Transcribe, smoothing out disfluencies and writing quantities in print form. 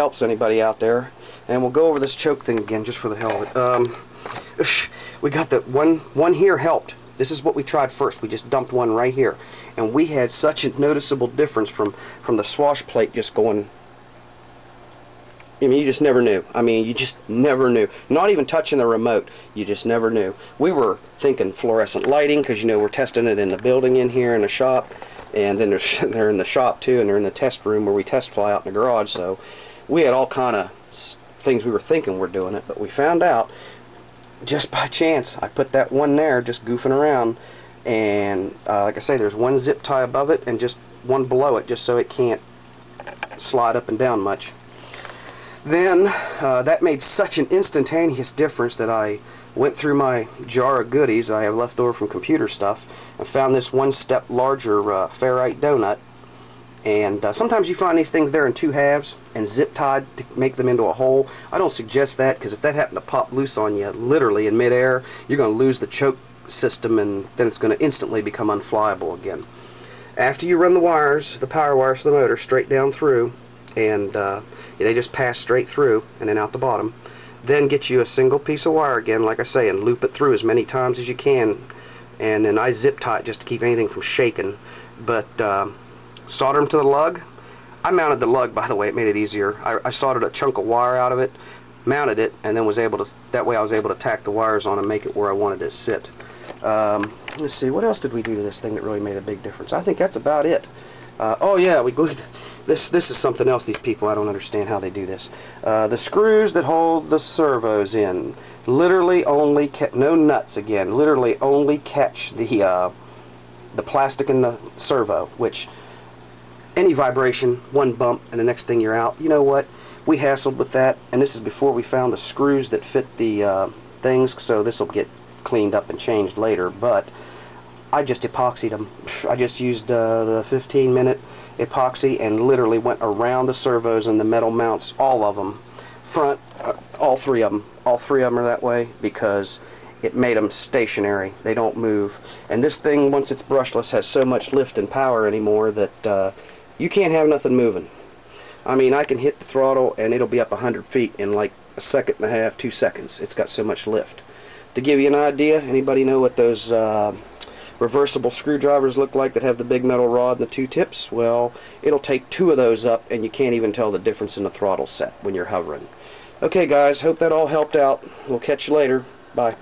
helps anybody out there. And we'll go over this choke thing again just for the hell of it. We got the one here helped. This is what we tried first. We just dumped one right here, and we had such a noticeable difference from the swash plate just going. I mean, you just never knew. I mean, you just never knew. Not even touching the remote, you just never knew. We were thinking fluorescent lighting because, you know, we're testing it in the building in here in the shop, and then they're in the shop too, and they're in the test room where we test fly out in the garage. So we had all kind of things we were thinking we're doing it, but we found out just by chance. I put that one there just goofing around, and like I say, there's one zip tie above it and just one below it, just so it can't slide up and down much. Then that made such an instantaneous difference that I went through my jar of goodies I have left over from computer stuff and found this one step larger ferrite donut. And sometimes you find these things there in two halves and zip tied to make them into a hole. I don't suggest that, because if that happened to pop loose on you literally in midair, you're going to lose the choke system, and then it's going to instantly become unflyable again. After you run the wires, the power wires for the motor, straight down through, and they just pass straight through and then out the bottom, then get you a single piece of wire again, like I say, and loop it through as many times as you can. And then I zip tie it just to keep anything from shaking. But solder them to the lug. I mounted the lug, by the way. It made it easier. I soldered a chunk of wire out of it, mounted it, and then was able to, that way I was able to tack the wires on and make it where I wanted it to sit. Let's see, what else did we do to this thing that really made a big difference? I think that's about it. Oh yeah, we glued this is something else. These people, I don't understand how they do this. The screws that hold the servos in literally only no nuts again, literally only catch the plastic in the servo, which any vibration, one bump, and the next thing you're out. You know what? We hassled with that, and this is before we found the screws that fit the things, so this will get cleaned up and changed later, but I just epoxied them. I just used the 15-minute epoxy and literally went around the servos and the metal mounts, all of them, front, all three of them. All three of them are that way because it made them stationary. They don't move. And this thing, once it's brushless, has so much lift and power anymore that you can't have nothing moving. I mean, I can hit the throttle and it'll be up 100 feet in like a second and a half, 2 seconds. It's got so much lift. To give you an idea, anybody know what those reversible screwdrivers look like that have the big metal rod and the two tips? Well, it'll take 2 of those up and you can't even tell the difference in the throttle set when you're hovering. Okay guys, hope that all helped out. We'll catch you later. Bye.